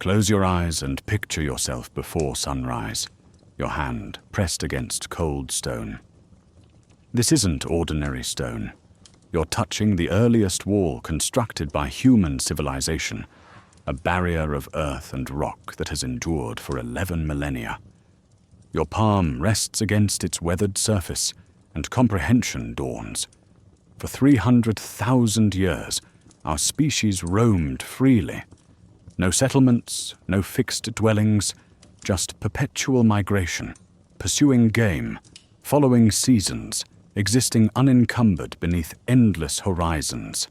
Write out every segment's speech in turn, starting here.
Close your eyes and picture yourself before sunrise, your hand pressed against cold stone. This isn't ordinary stone. You're touching the earliest wall constructed by human civilization, a barrier of earth and rock that has endured for 11 millennia. Your palm rests against its weathered surface, and comprehension dawns. For 300,000 years, our species roamed freely. No settlements, no fixed dwellings, just perpetual migration, pursuing game, following seasons, existing unencumbered beneath endless horizons.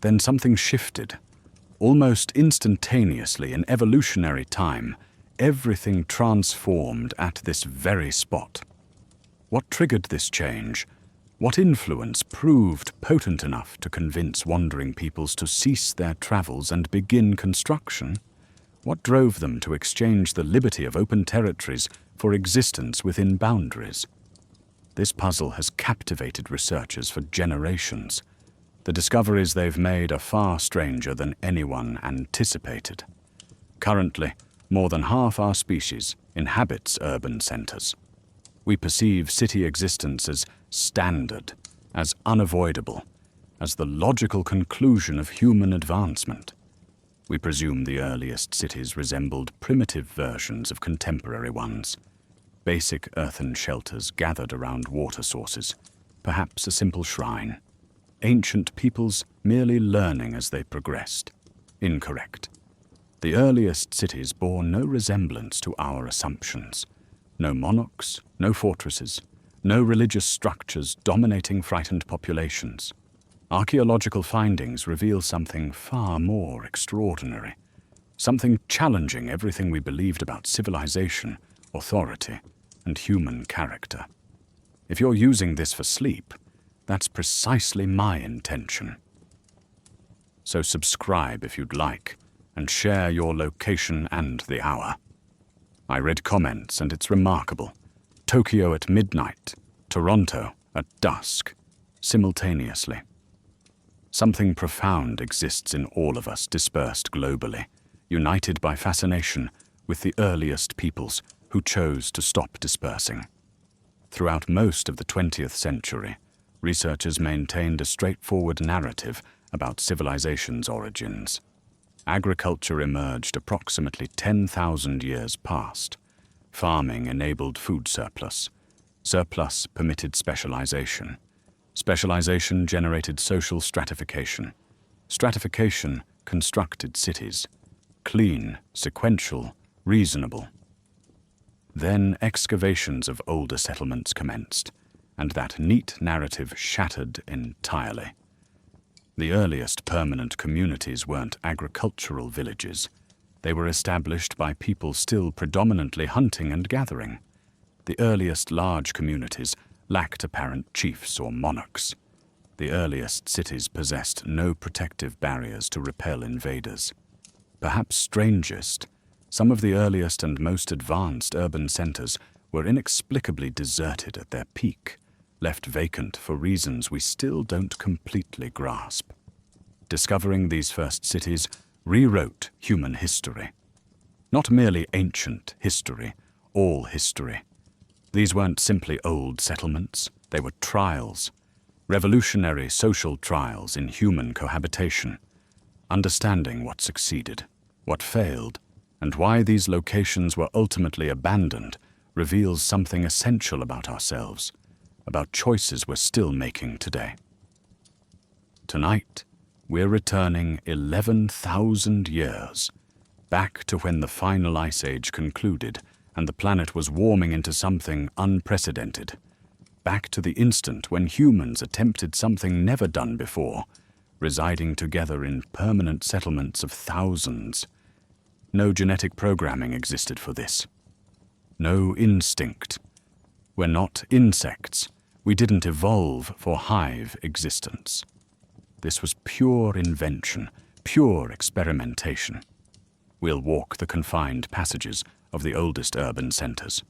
Then something shifted. Almost instantaneously in evolutionary time, everything transformed at this very spot. What triggered this change? What influence proved potent enough to convince wandering peoples to cease their travels and begin construction? What drove them to exchange the liberty of open territories for existence within boundaries? This puzzle has captivated researchers for generations. The discoveries they've made are far stranger than anyone anticipated. Currently, more than half our species inhabits urban centers. We perceive city existence as standard, as unavoidable, as the logical conclusion of human advancement. We presume the earliest cities resembled primitive versions of contemporary ones. Basic earthen shelters gathered around water sources, perhaps a simple shrine. Ancient peoples merely learning as they progressed. Incorrect. The earliest cities bore no resemblance to our assumptions. No monarchs, no fortresses, no religious structures dominating frightened populations. Archaeological findings reveal something far more extraordinary, something challenging everything we believed about civilization, authority, and human character. If you're using this for sleep, that's precisely my intention. So subscribe if you'd like, and share your location and the hour. I read comments and it's remarkable. Tokyo at midnight, Toronto at dusk, simultaneously. Something profound exists in all of us dispersed globally, united by fascination with the earliest peoples who chose to stop dispersing. Throughout most of the 20th century, researchers maintained a straightforward narrative about civilization's origins. Agriculture emerged approximately 10,000 years past. Farming enabled food surplus. Surplus permitted specialization. Specialization generated social stratification. Stratification constructed cities. Clean, sequential, reasonable. Then excavations of older settlements commenced, and that neat narrative shattered entirely. The earliest permanent communities weren't agricultural villages. They were established by people still predominantly hunting and gathering. The earliest large communities lacked apparent chiefs or monarchs. The earliest cities possessed no protective barriers to repel invaders. Perhaps strangest, some of the earliest and most advanced urban centers were inexplicably deserted at their peak, left vacant for reasons we still don't completely grasp. Discovering these first cities rewrote human history. Not merely ancient history, all history. These weren't simply old settlements, they were trials, revolutionary social trials in human cohabitation. Understanding what succeeded, what failed, and why these locations were ultimately abandoned reveals something essential about ourselves, about choices we're still making today. Tonight, we're returning 11,000 years, back to when the final ice age concluded and the planet was warming into something unprecedented, back to the instant when humans attempted something never done before, residing together in permanent settlements of thousands. No genetic programming existed for this. No instinct. We're not insects. We didn't evolve for hive existence. This was pure invention, pure experimentation. We'll walk the confined passages of the oldest urban centers.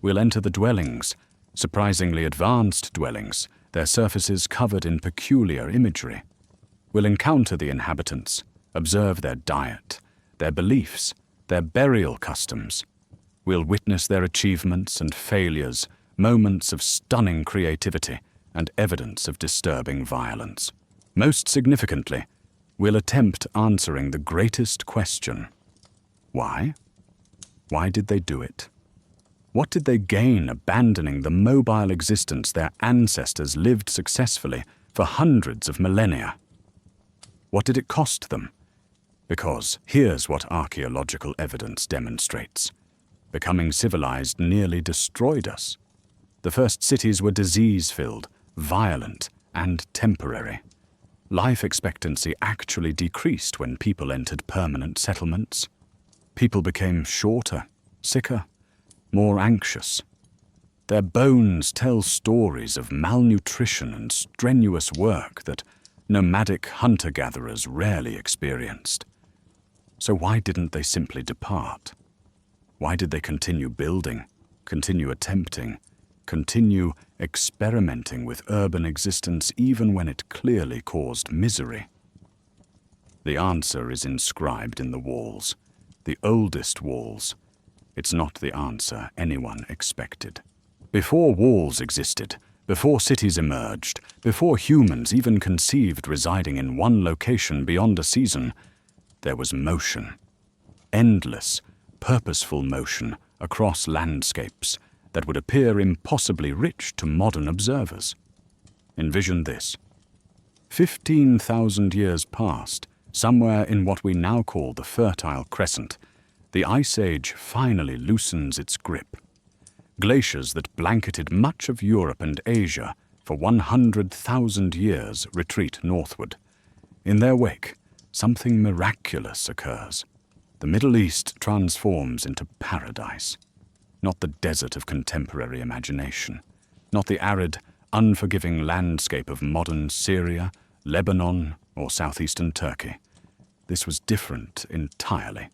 We'll enter the dwellings, surprisingly advanced dwellings, their surfaces covered in peculiar imagery. We'll encounter the inhabitants, observe their diet, their beliefs, their burial customs. We'll witness their achievements and failures, moments of stunning creativity and evidence of disturbing violence. Most significantly, we'll attempt answering the greatest question. Why? Why did they do it? What did they gain abandoning the mobile existence their ancestors lived successfully for hundreds of millennia? What did it cost them? Because here's what archaeological evidence demonstrates. Becoming civilized nearly destroyed us. The first cities were disease-filled, violent, and temporary. Life expectancy actually decreased when people entered permanent settlements. People became shorter, sicker, more anxious. Their bones tell stories of malnutrition and strenuous work that nomadic hunter-gatherers rarely experienced. So why didn't they simply depart? Why did they continue building, continue attempting, continue experimenting with urban existence even when it clearly caused misery? The answer is inscribed in the walls, the oldest walls. It's not the answer anyone expected. Before walls existed, before cities emerged, before humans even conceived residing in one location beyond a season, there was motion. Endless, purposeful motion across landscapes that would appear impossibly rich to modern observers. Envision this. 15,000 years past, somewhere in what we now call the Fertile Crescent, the Ice Age finally loosens its grip. Glaciers that blanketed much of Europe and Asia for 100,000 years retreat northward. In their wake, something miraculous occurs. The Middle East transforms into paradise. Not the desert of contemporary imagination. Not the arid, unforgiving landscape of modern Syria, Lebanon, or southeastern Turkey. This was different entirely.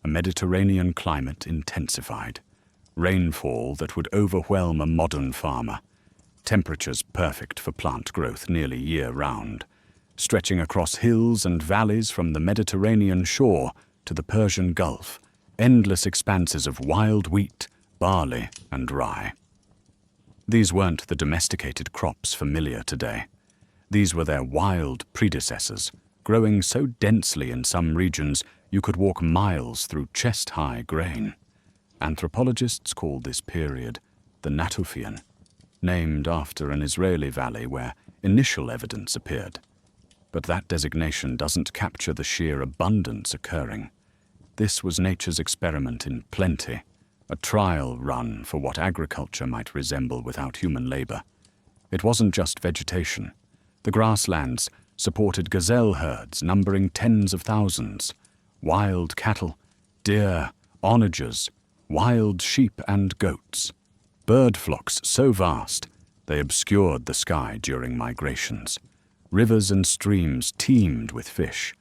A Mediterranean climate intensified. Rainfall that would overwhelm a modern farmer. Temperatures perfect for plant growth nearly year-round. Stretching across hills and valleys from the Mediterranean shore to the Persian Gulf. Endless expanses of wild wheat, barley, and rye. These weren't the domesticated crops familiar today. These were their wild predecessors, growing so densely in some regions you could walk miles through chest-high grain. Anthropologists call this period the Natufian, named after an Israeli valley where initial evidence appeared. But that designation doesn't capture the sheer abundance occurring. This was nature's experiment in plenty, a trial run for what agriculture might resemble without human labor. It wasn't just vegetation. The grasslands supported gazelle herds numbering tens of thousands, wild cattle, deer, onagers, wild sheep and goats. Bird flocks so vast they obscured the sky during migrations. Rivers and streams teemed with fish.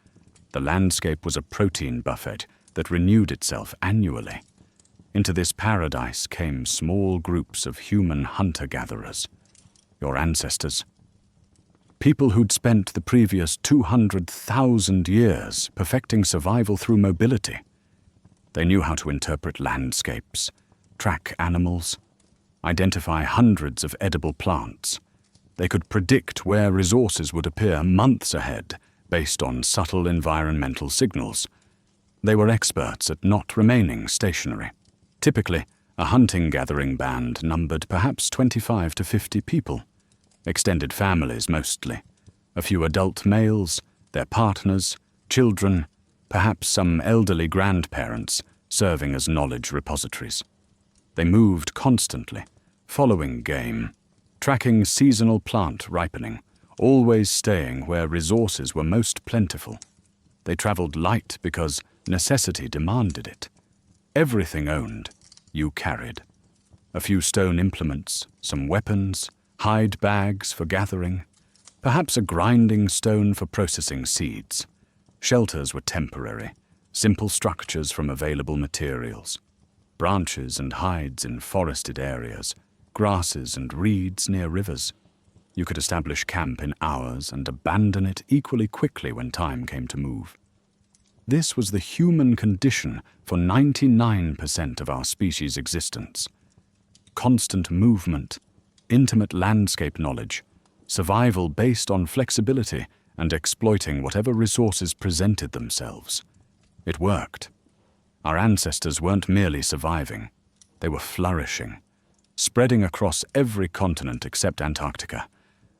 The landscape was a protein buffet that renewed itself annually. Into this paradise came small groups of human hunter-gatherers, your ancestors. People who'd spent the previous 200,000 years perfecting survival through mobility. They knew how to interpret landscapes, track animals, identify hundreds of edible plants. They could predict where resources would appear months ahead based on subtle environmental signals. They were experts at not remaining stationary. Typically, a hunting-gathering band numbered perhaps 25 to 50 people. Extended families mostly. A few adult males, their partners, children, perhaps some elderly grandparents serving as knowledge repositories. They moved constantly, following game, tracking seasonal plant ripening, always staying where resources were most plentiful. They traveled light because necessity demanded it. Everything owned, you carried. A few stone implements, some weapons, hide bags for gathering, perhaps a grinding stone for processing seeds. Shelters were temporary, simple structures from available materials. Branches and hides in forested areas, grasses and reeds near rivers. You could establish camp in hours and abandon it equally quickly when time came to move. This was the human condition for 99% of our species' existence. Constant movement, intimate landscape knowledge, survival based on flexibility and exploiting whatever resources presented themselves. It worked. Our ancestors weren't merely surviving, they were flourishing, spreading across every continent except Antarctica,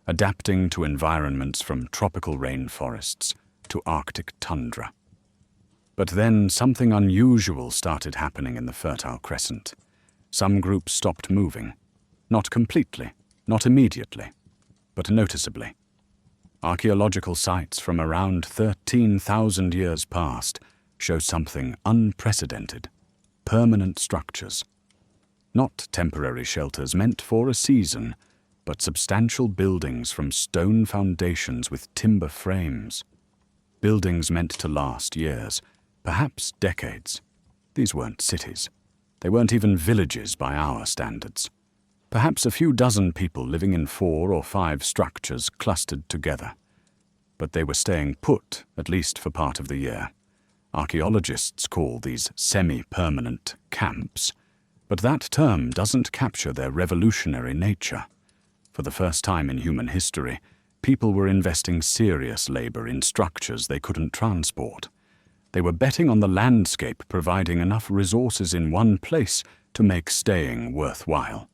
adapting to environments from tropical rainforests to Arctic tundra. But then something unusual started happening in the Fertile Crescent. Some groups stopped moving. Not completely, not immediately, but noticeably. Archaeological sites from around 13,000 years past show something unprecedented. Permanent structures. Not temporary shelters meant for a season, but substantial buildings from stone foundations with timber frames. Buildings meant to last years, perhaps decades. These weren't cities. They weren't even villages by our standards. Perhaps a few dozen people living in 4 or 5 structures clustered together. But they were staying put, at least for part of the year. Archaeologists call these semi-permanent camps, but that term doesn't capture their revolutionary nature. For the first time in human history, people were investing serious labor in structures they couldn't transport. They were betting on the landscape providing enough resources in one place to make staying worthwhile.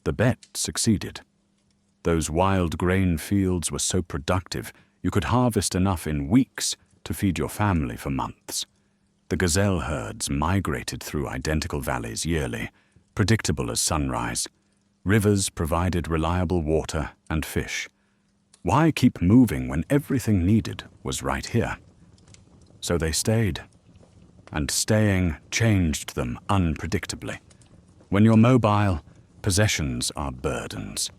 The bet succeeded. Those wild grain fields were so productive you could harvest enough in weeks to feed your family for months. The gazelle herds migrated through identical valleys yearly, predictable as sunrise. Rivers provided reliable water and fish. Why keep moving when everything needed was right here? So they stayed. And staying changed them unpredictably. When you're mobile, possessions are burdens.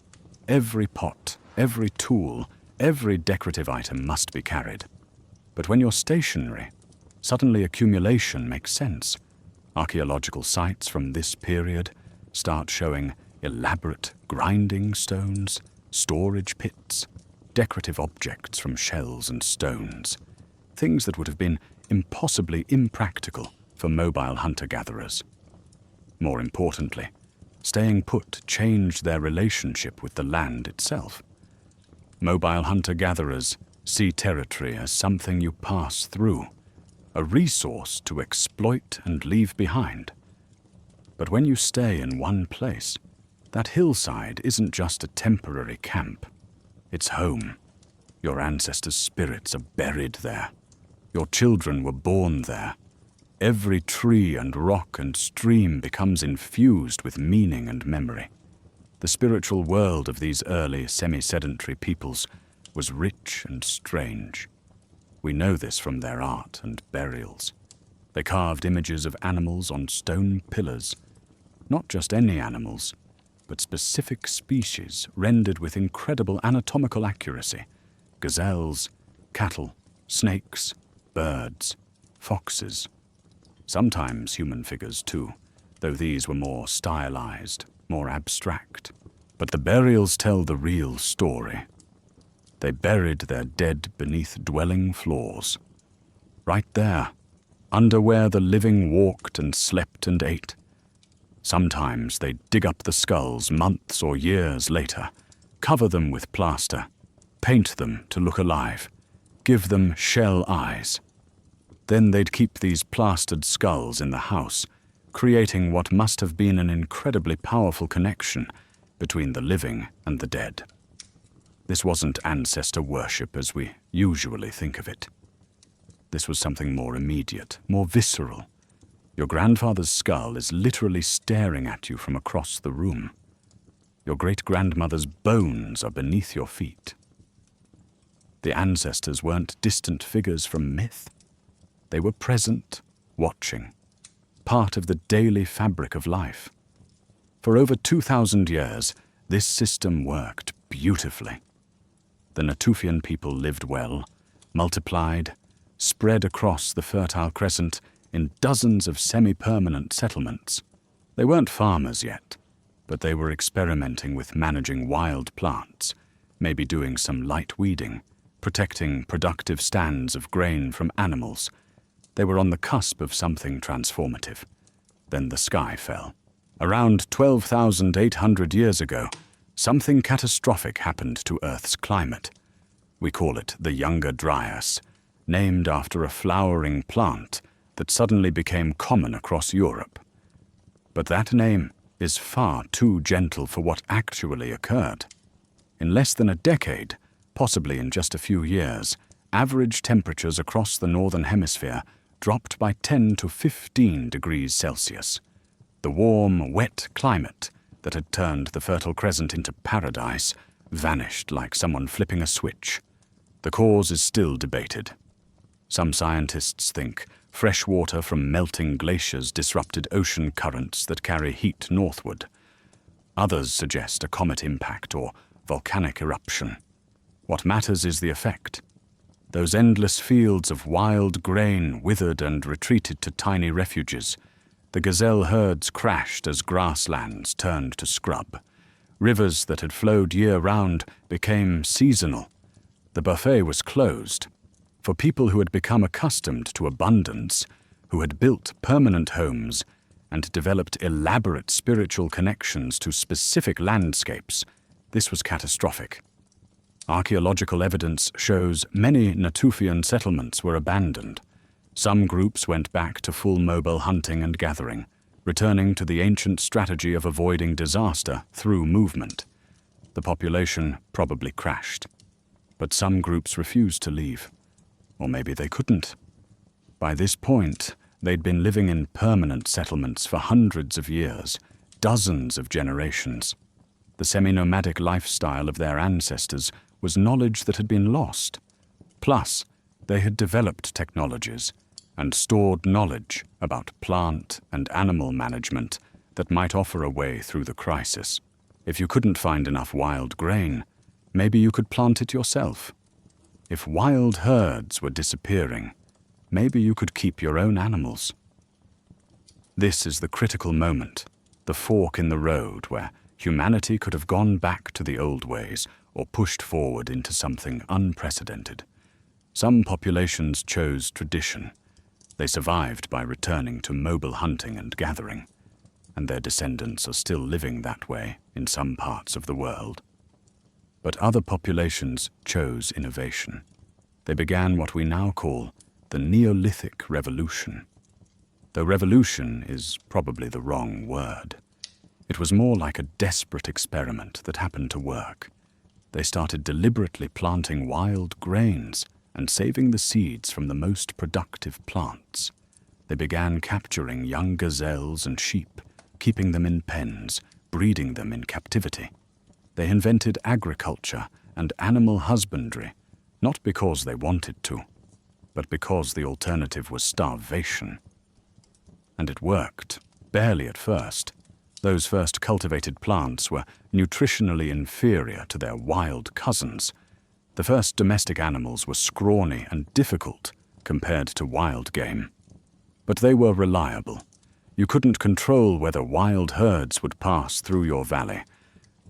Every pot, every tool, every decorative item must be carried. But when you're stationary, suddenly accumulation makes sense. Archaeological sites from this period start showing elaborate grinding stones, storage pits, decorative objects from shells and stones, things that would have been impossibly impractical for mobile hunter-gatherers. More importantly, staying put changed their relationship with the land itself. Mobile hunter-gatherers see territory as something you pass through, a resource to exploit and leave behind. But when you stay in one place, that hillside isn't just a temporary camp. It's home. Your ancestors' spirits are buried there. Your children were born there. Every tree and rock and stream becomes infused with meaning and memory. The spiritual world of these early semi-sedentary peoples was rich and strange. We know this from their art and burials. They carved images of animals on stone pillars. Not just any animals, but specific species rendered with incredible anatomical accuracy. Gazelles, cattle, snakes, birds, foxes. Sometimes human figures too, though these were more stylized, more abstract. But the burials tell the real story. They buried their dead beneath dwelling floors. Right there, under where the living walked and slept and ate. Sometimes they'd dig up the skulls months or years later, cover them with plaster, paint them to look alive, give them shell eyes. Then they'd keep these plastered skulls in the house, creating what must have been an incredibly powerful connection between the living and the dead. This wasn't ancestor worship as we usually think of it. This was something more immediate, more visceral. Your grandfather's skull is literally staring at you from across the room. Your great-grandmother's bones are beneath your feet. The ancestors weren't distant figures from myth. They were present, watching, part of the daily fabric of life. For over 2,000 years, this system worked beautifully. The Natufian people lived well, multiplied, spread across the Fertile Crescent in dozens of semi-permanent settlements. They weren't farmers yet, but they were experimenting with managing wild plants, maybe doing some light weeding, protecting productive stands of grain from animals, They were on the cusp of something transformative. Then the sky fell. Around 12,800 years ago, something catastrophic happened to Earth's climate. We call it the Younger Dryas, named after a flowering plant that suddenly became common across Europe. But that name is far too gentle for what actually occurred. In less than a decade, possibly in just a few years, average temperatures across the northern hemisphere dropped by 10 to 15 degrees Celsius. The warm, wet climate that had turned the Fertile Crescent into paradise vanished like someone flipping a switch. The cause is still debated. Some scientists think fresh water from melting glaciers disrupted ocean currents that carry heat northward. Others suggest a comet impact or volcanic eruption. What matters is the effect. Those endless fields of wild grain withered and retreated to tiny refuges. The gazelle herds crashed as grasslands turned to scrub. Rivers that had flowed year-round became seasonal. The buffet was closed. For people who had become accustomed to abundance, who had built permanent homes and developed elaborate spiritual connections to specific landscapes, this was catastrophic. Archaeological evidence shows many Natufian settlements were abandoned. Some groups went back to full mobile hunting and gathering, returning to the ancient strategy of avoiding disaster through movement. The population probably crashed. But some groups refused to leave. Or maybe they couldn't. By this point, they'd been living in permanent settlements for hundreds of years, dozens of generations. The semi-nomadic lifestyle of their ancestors was knowledge that had been lost. Plus, they had developed technologies and stored knowledge about plant and animal management that might offer a way through the crisis. If you couldn't find enough wild grain, maybe you could plant it yourself. If wild herds were disappearing, maybe you could keep your own animals. This is the critical moment, the fork in the road where humanity could have gone back to the old ways or pushed forward into something unprecedented. Some populations chose tradition. They survived by returning to mobile hunting and gathering, and their descendants are still living that way in some parts of the world. But other populations chose innovation. They began what we now call the Neolithic Revolution. Though revolution is probably the wrong word. It was more like a desperate experiment that happened to work. They started deliberately planting wild grains and saving the seeds from the most productive plants. They began capturing young gazelles and sheep, keeping them in pens, breeding them in captivity. They invented agriculture and animal husbandry, not because they wanted to, but because the alternative was starvation. And it worked, barely at first. Those first cultivated plants were nutritionally inferior to their wild cousins. The first domestic animals were scrawny and difficult compared to wild game. But they were reliable. You couldn't control whether wild herds would pass through your valley,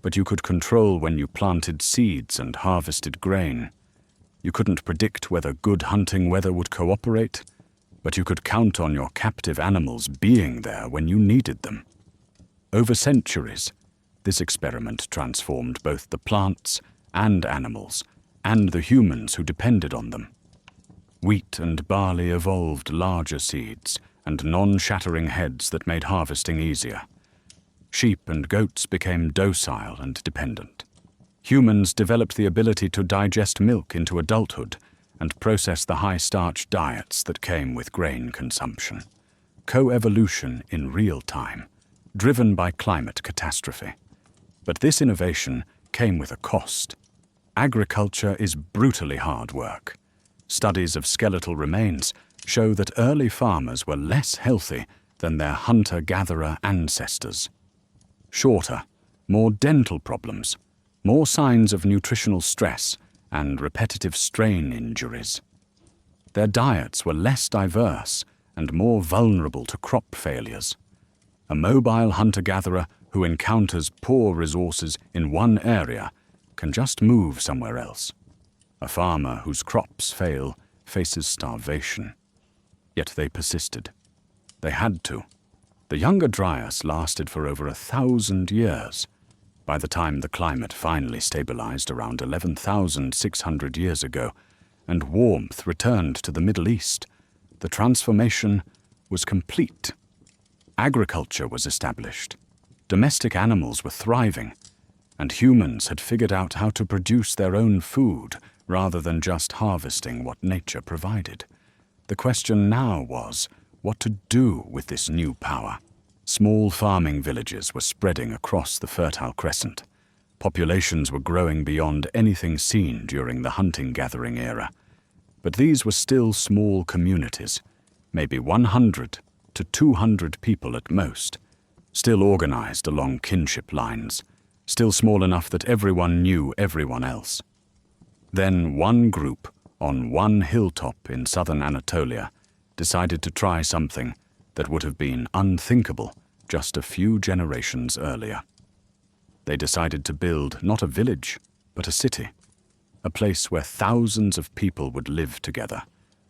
but you could control when you planted seeds and harvested grain. You couldn't predict whether good hunting weather would cooperate, but you could count on your captive animals being there when you needed them. Over centuries, this experiment transformed both the plants and animals, and the humans who depended on them. Wheat and barley evolved larger seeds and non-shattering heads that made harvesting easier. Sheep and goats became docile and dependent. Humans developed the ability to digest milk into adulthood and process the high-starch diets that came with grain consumption. Co-evolution in real time, driven by climate catastrophe. But this innovation came with a cost. Agriculture is brutally hard work. Studies of skeletal remains show that early farmers were less healthy than their hunter-gatherer ancestors. Shorter, more dental problems, more signs of nutritional stress and repetitive strain injuries. Their diets were less diverse and more vulnerable to crop failures. A mobile hunter-gatherer who encounters poor resources in one area can just move somewhere else. A farmer whose crops fail faces starvation. Yet they persisted. They had to. The Younger Dryas lasted for over 1,000 years. By the time the climate finally stabilized around 11,600 years ago, and warmth returned to the Middle East, the transformation was complete. Agriculture was established. Domestic animals were thriving, and humans had figured out how to produce their own food rather than just harvesting what nature provided. The question now was what to do with this new power. Small farming villages were spreading across the Fertile Crescent. Populations were growing beyond anything seen during the hunting-gathering era. But these were still small communities, maybe 100 to 200 people at most, still organized along kinship lines, still small enough that everyone knew everyone else. Then one group, on one hilltop in southern Anatolia, decided to try something that would have been unthinkable just a few generations earlier. They decided to build not a village, but a city, a place where thousands of people would live together,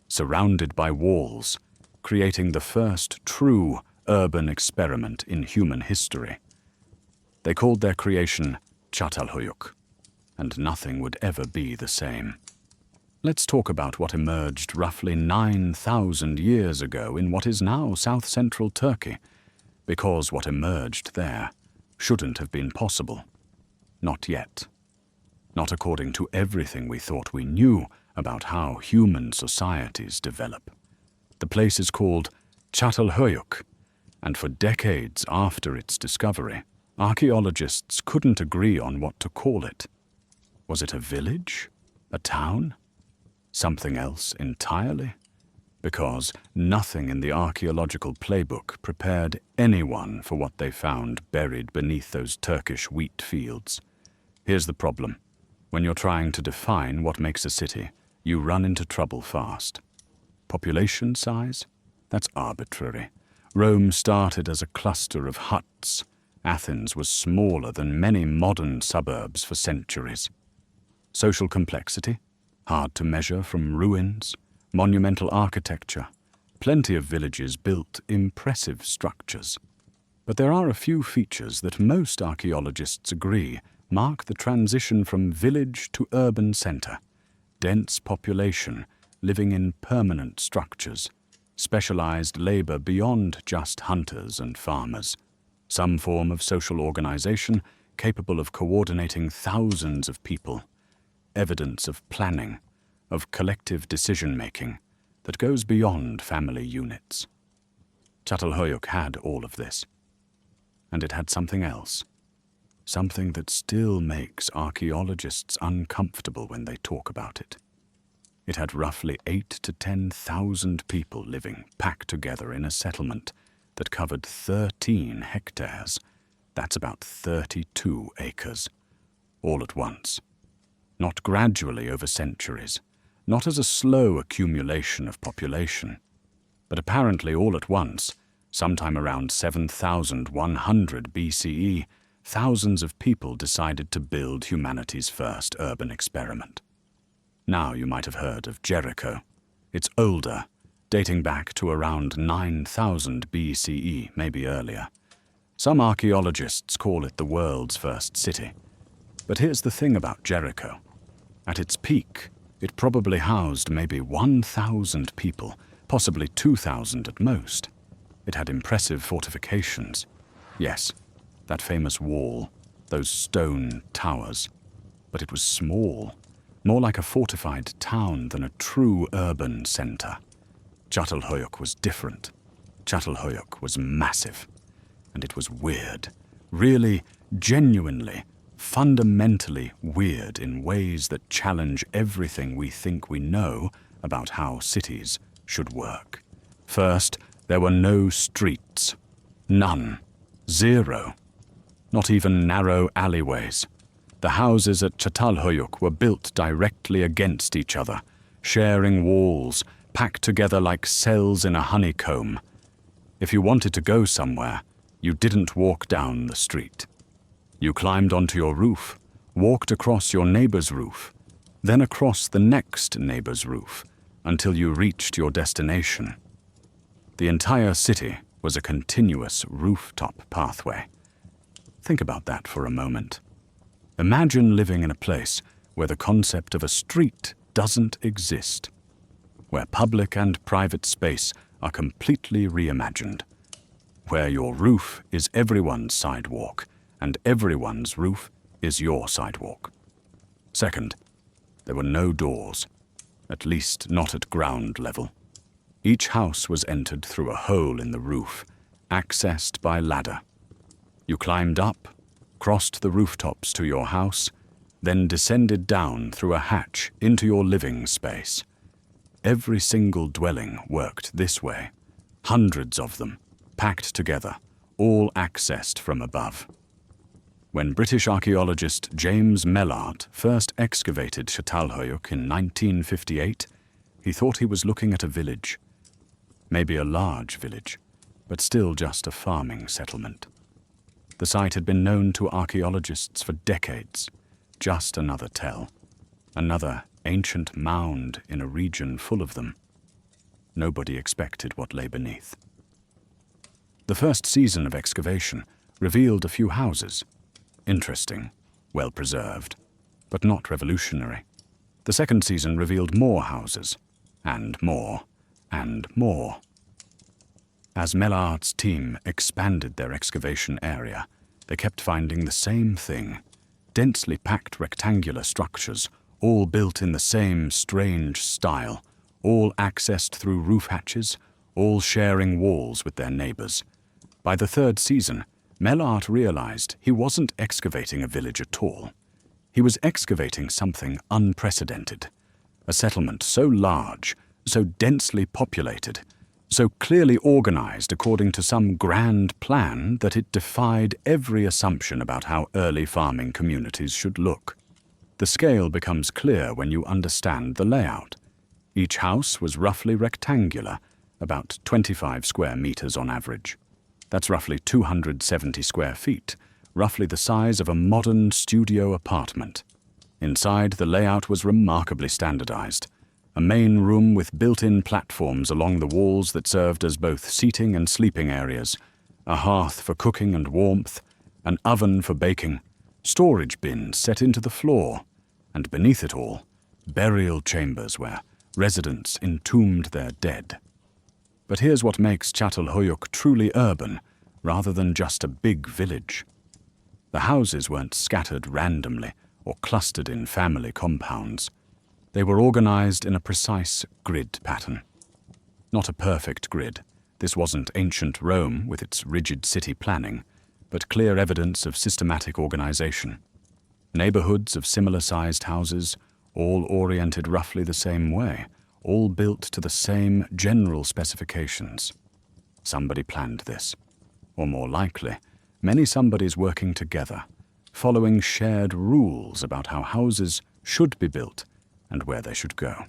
surrounded by walls, creating the first true urban experiment in human history. They called their creation Çatalhöyük, and nothing would ever be the same. Let's talk about what emerged roughly 9,000 years ago in what is now south-central Turkey, because what emerged there shouldn't have been possible. Not yet. Not according to everything we thought we knew about how human societies develop. The place is called Çatalhöyük, and for decades after its discovery, archaeologists couldn't agree on what to call it. Was it a village? A town? Something else entirely? Because nothing in the archaeological playbook prepared anyone for what they found buried beneath those Turkish wheat fields. Here's the problem. When you're trying to define what makes a city, you run into trouble fast. Population size? That's arbitrary. Rome started as a cluster of huts. Athens was smaller than many modern suburbs for centuries. Social complexity? Hard to measure from ruins. Monumental architecture. Plenty of villages built impressive structures. But there are a few features that most archaeologists agree mark the transition from village to urban center. Dense population living in permanent structures. Specialized labor beyond just hunters and farmers. Some form of social organization capable of coordinating thousands of people. Evidence of planning, of collective decision-making that goes beyond family units. Çatalhöyük had all of this. And it had something else. Something that still makes archaeologists uncomfortable when they talk about it. It had roughly 8,000 to 10,000 people living packed together in a settlement that covered 13 hectares. That's about 32 acres. All at once. Not gradually over centuries. Not as a slow accumulation of population. But apparently all at once, sometime around 7,100 BCE, thousands of people decided to build humanity's first urban experiment. Now you might have heard of Jericho. It's older, dating back to around 9,000 BCE, maybe earlier. Some archaeologists call it the world's first city. But here's the thing about Jericho. At its peak, it probably housed maybe 1,000 people, possibly 2,000 at most. It had impressive fortifications. Yes, that famous wall, those stone towers. But it was small, more like a fortified town than a true urban center. Çatalhöyük was different. Çatalhöyük was massive. And it was weird. Really, genuinely, fundamentally weird in ways that challenge everything we think we know about how cities should work. First, there were no streets. None. Zero. Not even narrow alleyways. The houses at Çatalhöyük were built directly against each other, sharing walls, packed together like cells in a honeycomb. If you wanted to go somewhere, you didn't walk down the street. You climbed onto your roof, walked across your neighbor's roof, then across the next neighbor's roof, until you reached your destination. The entire city was a continuous rooftop pathway. Think about that for a moment. Imagine living in a place where the concept of a street doesn't exist, where public and private space are completely reimagined, where your roof is everyone's sidewalk and everyone's roof is your sidewalk. Second, there were no doors, at least not at ground level. Each house was entered through a hole in the roof, accessed by ladder. You climbed up, crossed the rooftops to your house, then descended down through a hatch into your living space. Every single dwelling worked this way, hundreds of them, packed together, all accessed from above. When British archaeologist James Mellart first excavated Çatalhöyük in 1958, he thought he was looking at a village. Maybe a large village, but still just a farming settlement. The site had been known to archaeologists for decades, just another tell, another ancient mound in a region full of them. Nobody expected what lay beneath. The first season of excavation revealed a few houses. Interesting, well preserved, but not revolutionary. The second season revealed more houses, and more, and more. As Mellart's team expanded their excavation area, they kept finding the same thing: densely packed rectangular structures, all built in the same strange style, all accessed through roof hatches, all sharing walls with their neighbors. By the third season, Mellart realized he wasn't excavating a village at all. He was excavating something unprecedented. A settlement so large, so densely populated, so clearly organized according to some grand plan that it defied every assumption about how early farming communities should look. The scale becomes clear when you understand the layout. Each house was roughly rectangular, about 25 square meters on average. That's roughly 270 square feet, roughly the size of a modern studio apartment. Inside, the layout was remarkably standardized. A main room with built-in platforms along the walls that served as both seating and sleeping areas, a hearth for cooking and warmth, an oven for baking, storage bins set into the floor, and beneath it all, burial chambers where residents entombed their dead. But here's what makes Çatalhöyük truly urban, rather than just a big village. The houses weren't scattered randomly or clustered in family compounds. They were organized in a precise grid pattern. Not a perfect grid. This wasn't ancient Rome with its rigid city planning, but clear evidence of systematic organization. Neighborhoods of similar-sized houses, all oriented roughly the same way, all built to the same general specifications. Somebody planned this. Or more likely, many somebodies working together, following shared rules about how houses should be built and where they should go.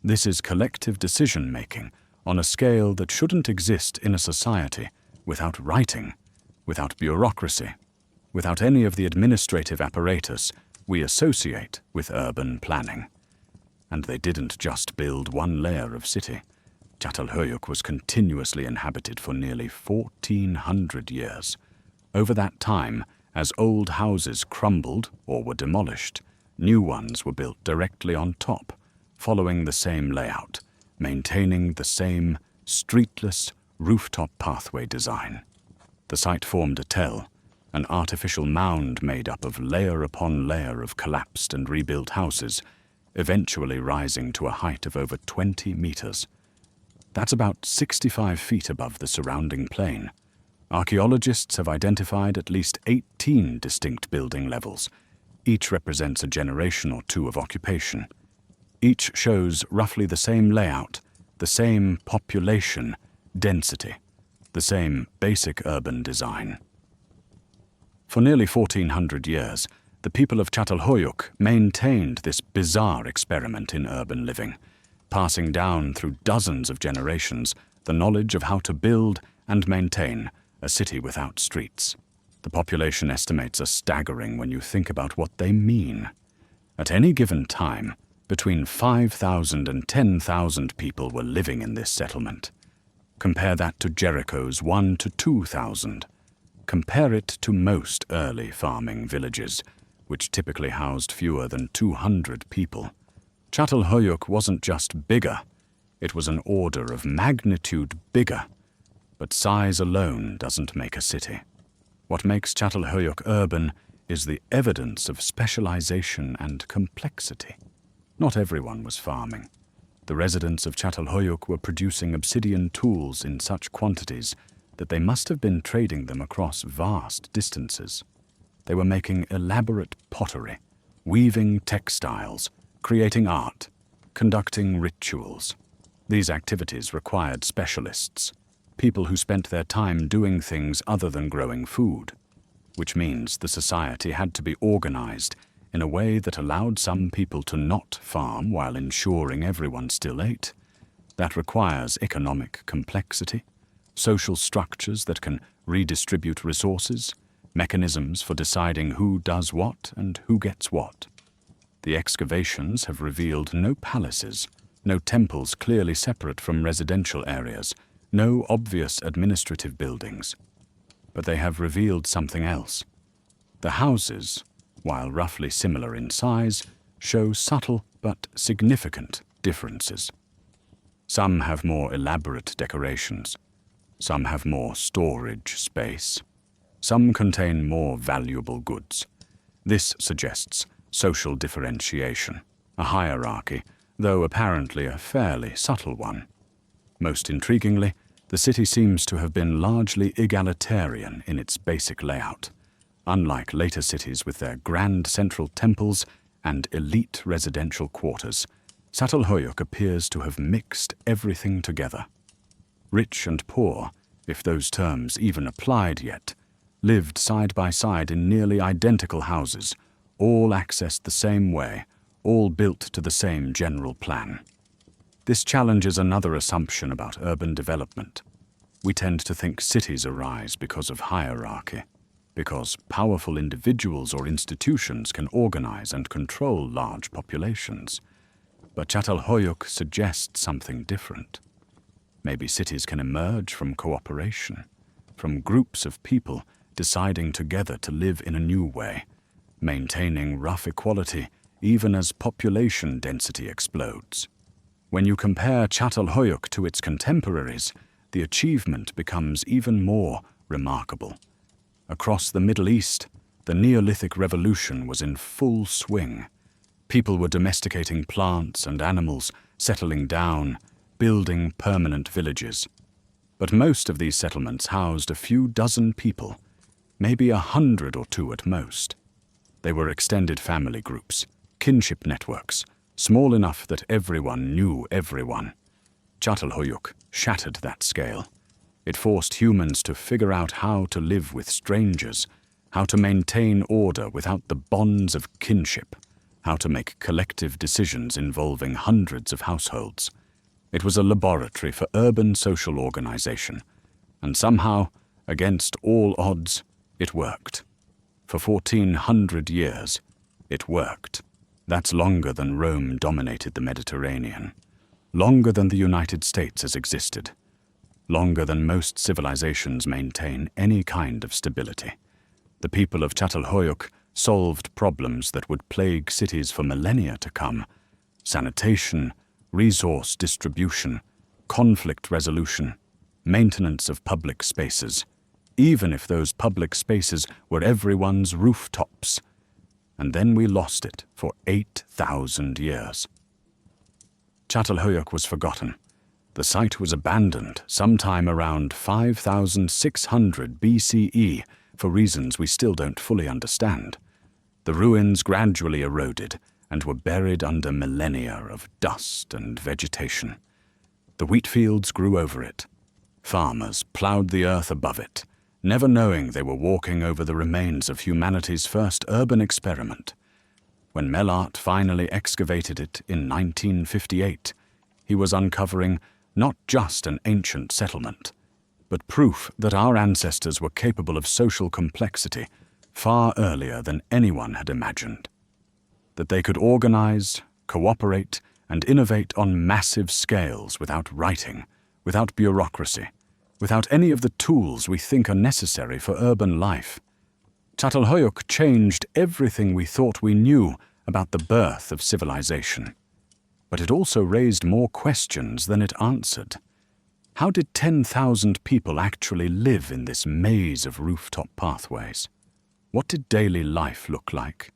This is collective decision-making on a scale that shouldn't exist in a society without writing, without bureaucracy, without any of the administrative apparatus we associate with urban planning. And they didn't just build one layer of city. Çatalhöyük was continuously inhabited for nearly 1,400 years. Over that time, as old houses crumbled or were demolished, new ones were built directly on top, following the same layout, maintaining the same streetless rooftop pathway design. The site formed a tell, an artificial mound made up of layer upon layer of collapsed and rebuilt houses, eventually rising to a height of over 20 meters. That's about 65 feet above the surrounding plain. Archaeologists have identified at least 18 distinct building levels. Each represents a generation or two of occupation. Each shows roughly the same layout, the same population density, the same basic urban design. For nearly 1,400 years, the people of Çatalhöyük maintained this bizarre experiment in urban living, passing down through dozens of generations the knowledge of how to build and maintain a city without streets. The population estimates are staggering when you think about what they mean. At any given time, between 5,000 and 10,000 people were living in this settlement. Compare that to Jericho's 1 to 2,000. Compare it to most early farming villages, which typically housed fewer than 200 people. Çatalhöyük wasn't just bigger, it was an order of magnitude bigger. But size alone doesn't make a city. What makes Çatalhöyük urban is the evidence of specialization and complexity. Not everyone was farming. The residents of Çatalhöyük were producing obsidian tools in such quantities that they must have been trading them across vast distances. They were making elaborate pottery, weaving textiles, creating art, conducting rituals. These activities required specialists, people who spent their time doing things other than growing food, which means the society had to be organized in a way that allowed some people to not farm while ensuring everyone still ate. That requires economic complexity, social structures that can redistribute resources, mechanisms for deciding who does what and who gets what. The excavations have revealed no palaces, no temples clearly separate from residential areas, no obvious administrative buildings. But they have revealed something else. The houses, while roughly similar in size, show subtle but significant differences. Some have more elaborate decorations. Some have more storage space. Some contain more valuable goods. This suggests social differentiation, a hierarchy, though apparently a fairly subtle one. Most intriguingly, the city seems to have been largely egalitarian in its basic layout. Unlike later cities with their grand central temples and elite residential quarters, Çatalhöyük appears to have mixed everything together. Rich and poor, if those terms even applied yet, lived side by side in nearly identical houses, all accessed the same way, all built to the same general plan. This challenges another assumption about urban development. We tend to think cities arise because of hierarchy, because powerful individuals or institutions can organize and control large populations. But Çatalhöyük suggests something different. Maybe cities can emerge from cooperation, from groups of people deciding together to live in a new way, maintaining rough equality even as population density explodes. When you compare Çatalhöyük to its contemporaries, the achievement becomes even more remarkable. Across the Middle East, the Neolithic revolution was in full swing. People were domesticating plants and animals, settling down, building permanent villages. But most of these settlements housed a few dozen people, maybe 100 or two at most. They were extended family groups, kinship networks, small enough that everyone knew everyone. Çatalhöyük shattered that scale. It forced humans to figure out how to live with strangers, how to maintain order without the bonds of kinship, how to make collective decisions involving hundreds of households. It was a laboratory for urban social organization, and somehow, against all odds, it worked. For 1,400 years, it worked. That's longer than Rome dominated the Mediterranean, longer than the United States has existed, longer than most civilizations maintain any kind of stability. The people of Çatalhöyük solved problems that would plague cities for millennia to come: sanitation, resource distribution, conflict resolution, maintenance of public spaces, even if those public spaces were everyone's rooftops. And then we lost it for 8,000 years. Çatalhöyük was forgotten. The site was abandoned sometime around 5,600 BCE for reasons we still don't fully understand. The ruins gradually eroded and were buried under millennia of dust and vegetation. The wheat fields grew over it. Farmers plowed the earth above it, never knowing they were walking over the remains of humanity's first urban experiment. When Melart finally excavated it in 1958, he was uncovering not just an ancient settlement, but proof that our ancestors were capable of social complexity far earlier than anyone had imagined. That they could organize, cooperate, and innovate on massive scales without writing, without bureaucracy, without any of the tools we think are necessary for urban life. Çatalhöyük changed everything we thought we knew about the birth of civilization. But it also raised more questions than it answered. How did 10,000 people actually live in this maze of rooftop pathways? What did daily life look like?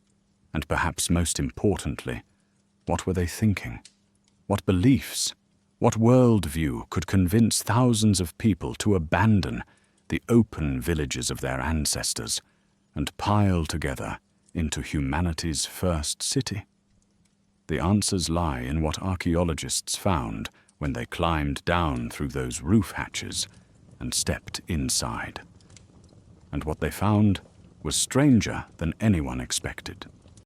And perhaps most importantly, what were they thinking? What beliefs, what worldview could convince thousands of people to abandon the open villages of their ancestors and pile together into humanity's first city? The answers lie in what archaeologists found when they climbed down through those roof hatches and stepped inside. And what they found was stranger than anyone expected.